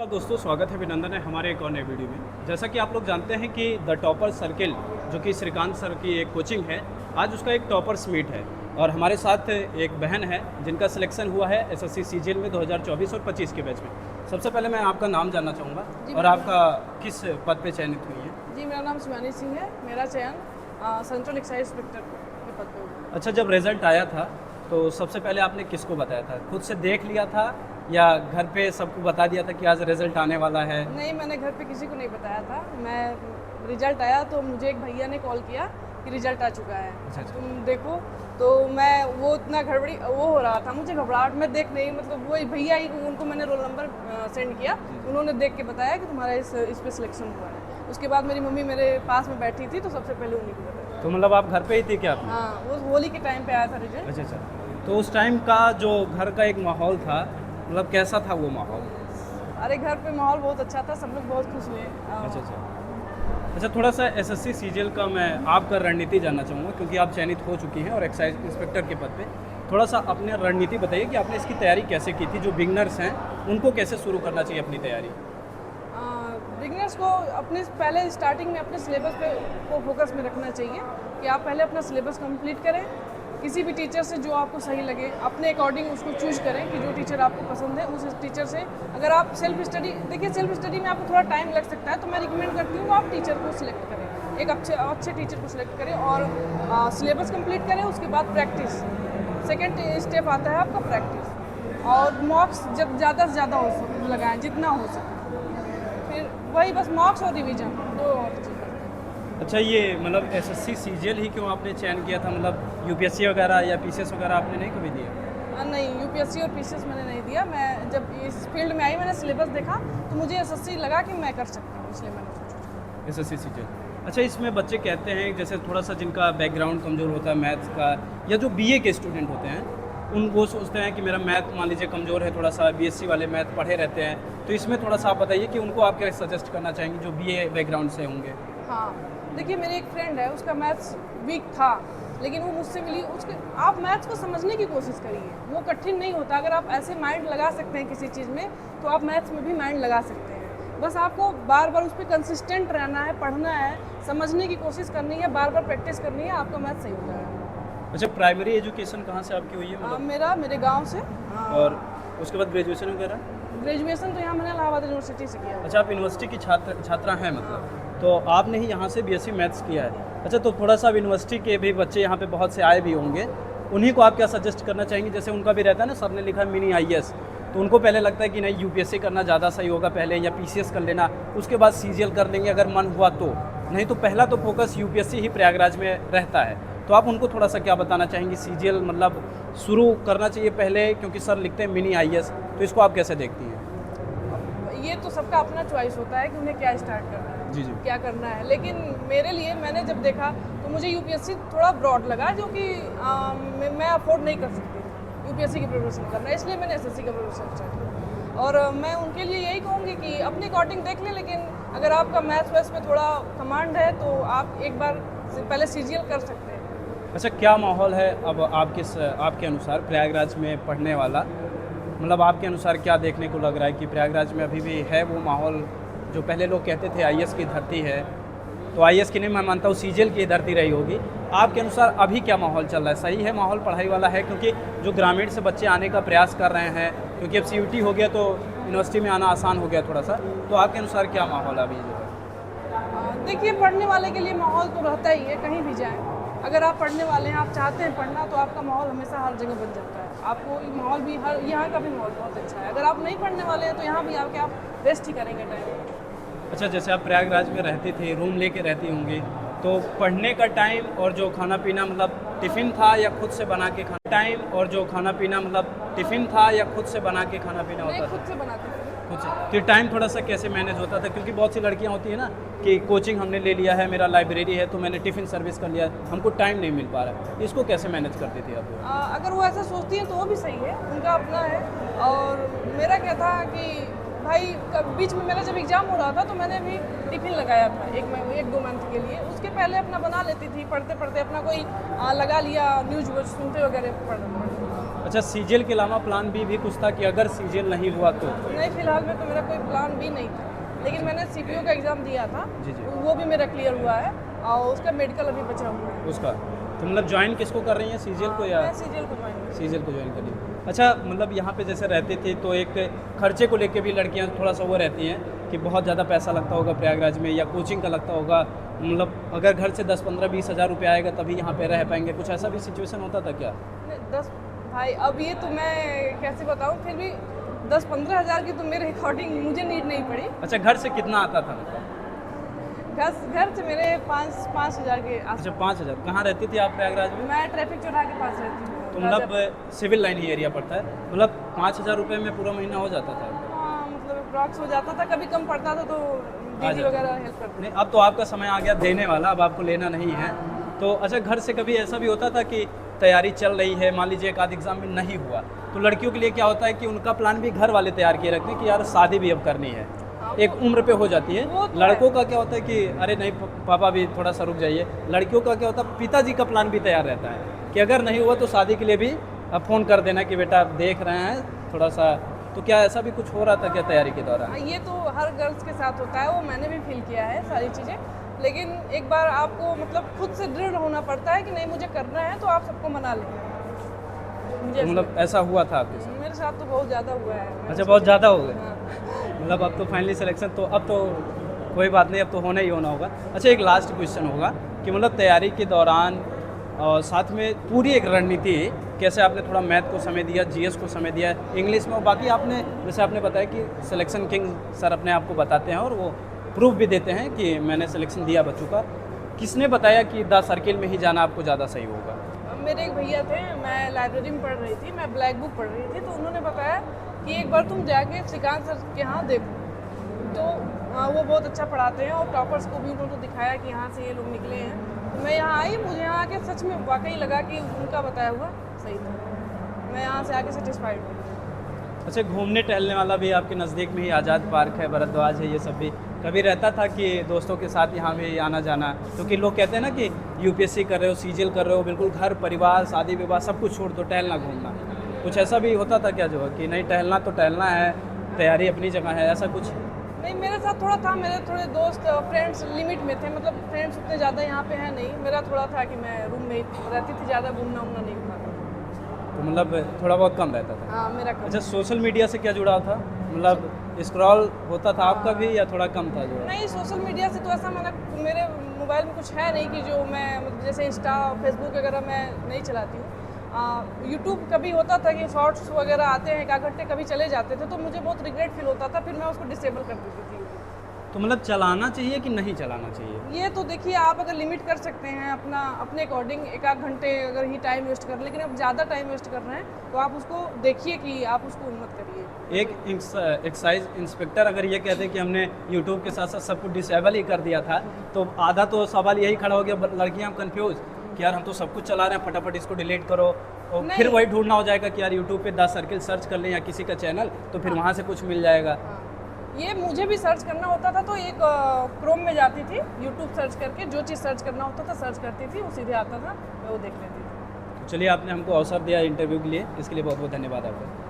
तो दोस्तों स्वागत है अभिनंदन है हमारे एक और नए वीडियो में। जैसा कि आप लोग जानते हैं कि द टॉपर सर्किल जो कि श्रीकांत सर की एक कोचिंग है, आज उसका एक टॉपर्स मीट है और हमारे साथ एक बहन है जिनका सिलेक्शन हुआ है एसएससी सीजीएल में 2024 और 25 के बैच में। सबसे पहले मैं आपका नाम जानना चाहूँगा और आपका किस पद पे चयनित हुई है? जी, मेरा नाम शिवानी सिंह है। मेरा चयन सेंट्रल एक्साइज इंस्पेक्टर के पद पे हुआ। अच्छा, जब रिजल्ट आया था तो सबसे पहले आपने किसको बताया था? खुद से देख लिया था या घर पे सबको बता दिया था कि आज रिजल्ट आने वाला है? नहीं, मैंने घर पे किसी को नहीं बताया था। मैं रिजल्ट आया तो मुझे एक भैया ने कॉल किया कि रिजल्ट आ चुका है, अच्छा। तुम देखो। तो मैं वो इतना गड़बड़ी वो हो रहा था, मुझे घबराहट में देख नहीं, मतलब वो भैया ही, उनको मैंने रोल नंबर सेंड किया, उन्होंने देख के बताया कि तुम्हारा इस पे सिलेक्शन हुआ है। उसके बाद मेरी मम्मी मेरे पास में बैठी थी तो सबसे पहले उन्हीं को बताया। तो मतलब आप घर पे ही थी क्या? हाँ, वो होली के टाइम पे आया था रिजल्ट। अच्छा अच्छा। तो उस टाइम का जो घर का एक माहौल था, मतलब कैसा था वो माहौल? अरे घर पे माहौल बहुत अच्छा था, सब लोग बहुत खुश हुए। अच्छा अच्छा। अच्छा, थोड़ा सा एसएससी सीजीएल का मैं आपका रणनीति जानना चाहूँगा क्योंकि आप चयनित हो चुकी हैं और एक्साइज इंस्पेक्टर के पद पे। थोड़ा सा अपने रणनीति बताइए कि आपने इसकी तैयारी कैसे की थी, जो बिगनर्स हैं उनको कैसे शुरू करना चाहिए अपनी तैयारी? बिगनर्स को अपने पहले स्टार्टिंग में अपने सिलेबस पे को फोकस में रखना चाहिए कि आप पहले अपना सिलेबस कंप्लीट करें। किसी भी टीचर से जो आपको सही लगे अपने अकॉर्डिंग उसको चूज करें कि जो टीचर आपको पसंद है उस टीचर से। अगर आप सेल्फ स्टडी, देखिए सेल्फ स्टडी में आपको थोड़ा टाइम लग सकता है, तो मैं रिकमेंड करती हूँ आप टीचर को सिलेक्ट करें, एक अच्छे टीचर को सिलेक्ट करें और सिलेबस कंप्लीट करें। उसके बाद प्रैक्टिस, सेकेंड स्टेप आता है आपका प्रैक्टिस, और मॉक्स जब ज़्यादा से ज़्यादा हो लगाएं जितना हो सके। फिर वही बस मॉक्स और रिवीजन, दो और चीज़। अच्छा, ये मतलब एसएससी सीजीएल ही क्यों आपने चयन किया था? मतलब यूपीएससी वगैरह या पीसीएस वगैरह आपने नहीं कभी दिया? नहीं, यूपीएससी और पीसीएस मैंने नहीं दिया। मैं जब इस फील्ड में आई, मैंने सिलेबस देखा तो मुझे एसएससी लगा कि मैं कर सकती हूँ, इसलिए मैंने सोचा एसएससी सीजीएल। अच्छा, इसमें बच्चे कहते हैं जैसे थोड़ा सा जिनका बैकग्राउंड कमज़ोर होता है मैथ्स का, या जो बीए के स्टूडेंट होते हैं वो सोचते हैं कि मेरा मैथ मान लीजिए कमज़ोर है, थोड़ा सा बीएससी वाले मैथ पढ़े रहते हैं, तो इसमें थोड़ा सा आप बताइए कि उनको आप क्या सजेस्ट करना चाहेंगे जो बीए बैकग्राउंड से होंगे? हाँ, देखिए मेरी एक फ्रेंड है, उसका मैथ्स वीक था, लेकिन वो मुझसे मिली। उसके आप मैथ्स को समझने की कोशिश करिए, वो कठिन नहीं होता। अगर आप ऐसे माइंड लगा सकते हैं किसी चीज़ में, तो आप मैथ्स में भी माइंड लगा सकते हैं। बस आपको बार बार उस पर कंसिस्टेंट रहना है, पढ़ना है, समझने की कोशिश करनी है, बार बार प्रैक्टिस करनी है, आपका मैथ सही हो जाएगा। अच्छा, प्राइमरी एजुकेशन कहाँ से आपकी हुई है मतलब? मेरे गाँव से। और उसके बाद ग्रेजुएशन वगैरह? ग्रेजुएशन तो यहाँ मैंने इलाहाबाद यूनिवर्सिटी से किया। अच्छा, आप यूनिवर्सिटी की छात्रा हैं मतलब, तो आपने ही यहाँ से बीएससी मैथ्स किया है। अच्छा, तो थोड़ा सा यूनिवर्सिटी के भी बच्चे यहाँ पे बहुत से आए भी होंगे, उन्हीं को आप क्या सजेस्ट करना चाहेंगे? जैसे उनका भी रहता है ना, सर ने लिखा है मिनी आईएएस, तो उनको पहले लगता है कि नहीं यूपीएससी करना ज़्यादा सही होगा पहले, या पीसीएस कर लेना, उसके बाद सीजीएल कर लेंगे अगर मन हुआ तो, नहीं तो पहला तो फोकस यूपीएससी ही प्रयागराज में रहता है। तो आप उनको थोड़ा सा क्या बताना चाहेंगे? सीजीएल मतलब शुरू करना चाहिए पहले क्योंकि सर लिखते हैं मिनी आईएएस, तो इसको आप कैसे देखती हैं? ये तो सबका अपना चॉइस होता है कि उन्हें क्या स्टार्ट करना है, जी जी, क्या करना है। लेकिन मेरे लिए, मैंने जब देखा तो मुझे यूपीएससी थोड़ा ब्रॉड लगा, जो कि मैं अफोर्ड नहीं कर सकती यूपीएससी की प्रिपरेशन करना, इसलिए मैंने एसएससी का प्रिपरेशन स्टार्ट किया। और मैं उनके लिए यही कहूँगी कि अपने अकॉर्डिंग देख लें, लेकिन अगर आपका मैथ्स वैथ्स में थोड़ा कमांड है तो आप एक बार पहले सीजीएल कर सकते हैं। अच्छा, क्या माहौल है अब आपके अनुसार प्रयागराज में पढ़ने वाला? मतलब आपके अनुसार क्या देखने को लग रहा है कि प्रयागराज में अभी भी है वो माहौल जो पहले लोग कहते थे आईएएस की धरती है, तो आईएएस की नहीं, मैं मानता हूँ सीजीएल की धरती रही होगी। आपके अनुसार अभी क्या माहौल चल रहा है? सही है माहौल पढ़ाई वाला है? क्योंकि जो ग्रामीण से बच्चे आने का प्रयास कर रहे हैं, क्योंकि अब सीयूटी हो गया तो यूनिवर्सिटी में आना आसान हो गया थोड़ा सा, तो आपके अनुसार क्या माहौल अभी जो है? देखिए, पढ़ने वाले के लिए माहौल तो रहता ही है, कहीं भी जाएँ। अगर आप पढ़ने वाले हैं, आप चाहते हैं पढ़ना, तो आपका माहौल हमेशा हर जगह बन जाता है। आपको माहौल भी यहाँ का भी माहौल बहुत अच्छा है। अगर आप नहीं पढ़ने वाले हैं तो यहाँ भी आके आप वेस्ट ही करेंगे टाइम। अच्छा, जैसे आप प्रयागराज में रहती थी, रूम लेके रहती होंगी, तो पढ़ने का टाइम और जो खाना पीना मतलब टिफ़िन था या खुद से बना के खाना टाइम और जो खाना पीना मतलब टिफ़िन था या खुद से बना के खाना पीना होता था? खुद से बनाते थे। खुद से। तो टाइम थोड़ा सा कैसे मैनेज होता था? क्योंकि बहुत सी लड़कियां होती है ना कि कोचिंग हमने ले लिया है, मेरा लाइब्रेरी है, तो मैंने टिफ़िन सर्विस कर लिया, हमको टाइम नहीं मिल पा रहा है, इसको कैसे मैनेज करती थी आप? अगर वो ऐसा सोचती हैं तो वो भी सही है, उनका अपना है। और मेरा क्या था कि भाई बीच में मेरा जब एग्ज़ाम हो रहा था तो मैंने भी टिफ़िन लगाया था एक दो मंथ के लिए। उसके पहले अपना बना लेती थी, पढ़ते पढ़ते अपना कोई लगा लिया, न्यूज़ सुनते वगैरह पढ़। अच्छा, सीजीएल के अलावा प्लान भी कुछ था कि अगर सीजीएल नहीं हुआ तो? नहीं, फिलहाल में तो मेरा कोई प्लान भी नहीं था, लेकिन मैंने सीपीओ का एग्ज़ाम दिया था। जी जी। वो भी मेरा क्लियर हुआ है और उसका मेडिकल अभी बचा हुआ है। उसका तो मतलब ज्वाइन किसको कर रही हैं, सीजीएल को या? मैं सीजीएल को ज्वाइन। सीजीएल को ज्वाइन करी। अच्छा, मतलब यहाँ पे जैसे रहते थे तो एक खर्चे को लेके भी लड़कियाँ थोड़ा सा वो रहती हैं कि बहुत ज़्यादा पैसा लगता होगा प्रयागराज में, या कोचिंग का लगता होगा, मतलब अगर घर से 10-15-20 हज़ार रुपये आएगा तभी यहाँ पे रह पाएंगे, कुछ ऐसा भी सिचुएशन होता था क्या? 10 भाई अब ये तो मैं कैसे बताऊँ, फिर भी 10-15 हज़ार की तो मेरे अकॉर्डिंग मुझे नीड नहीं पड़ी। अच्छा, घर से कितना आता था? घर से मेरे 5 हज़ार के आस। अच्छा, 5 हज़ार। कहाँ रहती थी आप प्रयागराज में? मैं ट्रैफिक चौराहे के पास रहती हूँ। तो मतलब सिविल लाइन ही एरिया पड़ता है, मतलब 5 हज़ार रुपये में पूरा महीना हो जाता था? हाँ, मतलब अप्रॉक्स हो जाता था, कभी कम पड़ता था तो दीदी वगैरह हेल्प करती। नहीं, अब तो आपका समय आ गया देने वाला, अब आपको लेना नहीं है तो। अच्छा, घर से कभी ऐसा भी होता था कि तैयारी चल रही है, मान लीजिए एक आध एग्जाम में नहीं हुआ तो लड़कियों के लिए क्या होता है कि उनका प्लान भी घर वाले तैयार किए रखते हैं कि यार शादी भी अब करनी है, एक उम्र पे हो जाती है। लड़कों का क्या होता है कि अरे नहीं पापा भी थोड़ा सा रुक जाइए। लड़कियों का क्या होता है, पिताजी का प्लान भी तैयार रहता है कि अगर नहीं हुआ तो शादी के लिए भी अब फ़ोन कर देना कि बेटा देख रहे हैं थोड़ा सा। तो क्या ऐसा भी कुछ हो रहा था क्या तैयारी के दौरान? ये तो हर गर्ल्स के साथ होता है, वो मैंने भी फील किया है सारी चीज़ें, लेकिन एक बार आपको मतलब खुद से दृढ़ होना पड़ता है कि नहीं मुझे करना है, तो आप सबको मना लें। मुझे मतलब ऐसा हुआ था आपके साथ? मेरे साथ तो बहुत ज़्यादा हुआ है। अच्छा, बहुत ज़्यादा हो गए। हाँ। मतलब अब तो फाइनली सिलेक्शन, तो अब तो कोई बात नहीं, अब तो होना ही होना होगा। अच्छा, एक लास्ट क्वेश्चन होगा कि मतलब तैयारी के दौरान और साथ में पूरी एक रणनीति, कैसे आपने थोड़ा मैथ को समय दिया, जीएस को समय दिया, इंग्लिश में, और बाकी आपने जैसे आपने बताया कि सिलेक्शन किंग सर अपने आप को बताते हैं और वो प्रूफ भी देते हैं कि मैंने सिलेक्शन दिया बच्चों का। किसने बताया कि द सर्किल में ही जाना आपको ज़्यादा सही होगा? मेरे एक भैया थे, मैं लाइब्रेरी में पढ़ रही थी, मैं ब्लैक बुक पढ़ रही थी, तो उन्होंने बताया कि एक बार तुम जाके श्रीकांत सर के यहाँ देखो, तो वो बहुत अच्छा पढ़ाते हैं और टॉपर्स को भी उन्होंने दिखाया कि यहाँ से ये लोग निकले हैं। तो मैं यहाँ आई, मुझे यहाँ आके सच में वाकई लगा कि उनका बताया हुआ सही था। मैं यहाँ से आके सेटिस्फाइड हूँ। अच्छा, घूमने टहलने वाला भी आपके नज़दीक में ही आज़ाद पार्क है, भरद्वाज है, ये सब भी कभी रहता था कि दोस्तों के साथ यहाँ भी आना जाना? क्योंकि लोग कहते हैं ना कि यूपीएससी कर रहे हो, सीजीएल कर रहे हो, बिल्कुल घर परिवार शादी विवाह सब कुछ छोड़ दो, टहलना घूमना, कुछ ऐसा भी होता था क्या जो कि नहीं टहलना तो टहलना है, तैयारी अपनी जगह है, ऐसा कुछ? नहीं, मेरे साथ थोड़ा था, मेरे थोड़े दोस्त फ्रेंड्स लिमिट में थे, मतलब फ्रेंड्स उतने ज़्यादा यहाँ पे हैं नहीं। मेरा थोड़ा था कि मैं रूम में रहती थी, ज़्यादा घूमना उमना नहीं हुआ। तो मतलब थोड़ा बहुत कम रहता था? हाँ, मेरा कम। अच्छा, सोशल मीडिया से क्या जुड़ाव था, मतलब स्क्रॉल होता था आपका भी या थोड़ा कम था जुड़ाव? नहीं, सोशल मीडिया से तो ऐसा मेरे मोबाइल में कुछ है नहीं कि जो मैं मतलब जैसे इंस्टा फेसबुक वगैरह मैं नहीं चलाती हूँ। यूट्यूब कभी होता था कि शॉर्ट्स वगैरह आते हैं, 1 घंटे कभी चले जाते थे, तो मुझे बहुत रिग्रेट फील होता था, फिर मैं उसको डिसेबल कर देती थी। तो मतलब चलाना चाहिए कि नहीं चलाना चाहिए? ये तो देखिए, आप अगर लिमिट कर सकते हैं अपने अकॉर्डिंग 1-1 घंटे अगर ही टाइम वेस्ट कर, लेकिन अब ज़्यादा टाइम वेस्ट कर रहे हैं तो आप उसको देखिए कि आप उसको मत करिए। एक एक्साइज इंस्पेक्टर अगर ये कहते हैं कि हमने यूट्यूब के साथ साथ सब कुछ डिसेबल ही कर दिया था, तो आधा तो सवाल यही खड़ा हो गया, लड़कियाँ कंफ्यूज कि यार हम तो सब कुछ चला रहे हैं, फटाफट इसको डिलीट करो, और फिर वही ढूंढना हो जाएगा कि यार यूट्यूब पे द सर्किल सर्च कर लें या किसी का चैनल, तो फिर वहाँ से कुछ मिल जाएगा। ये मुझे भी सर्च करना होता था, तो एक क्रोम में जाती थी, यूट्यूब सर्च करके जो चीज़ सर्च करना होता था सर्च करती थी, वो सीधे आता था, मैं वो देख लेती थी। चलिए, आपने हमको अवसर दिया इंटरव्यू के लिए, इसके लिए बहुत बहुत धन्यवाद आपका।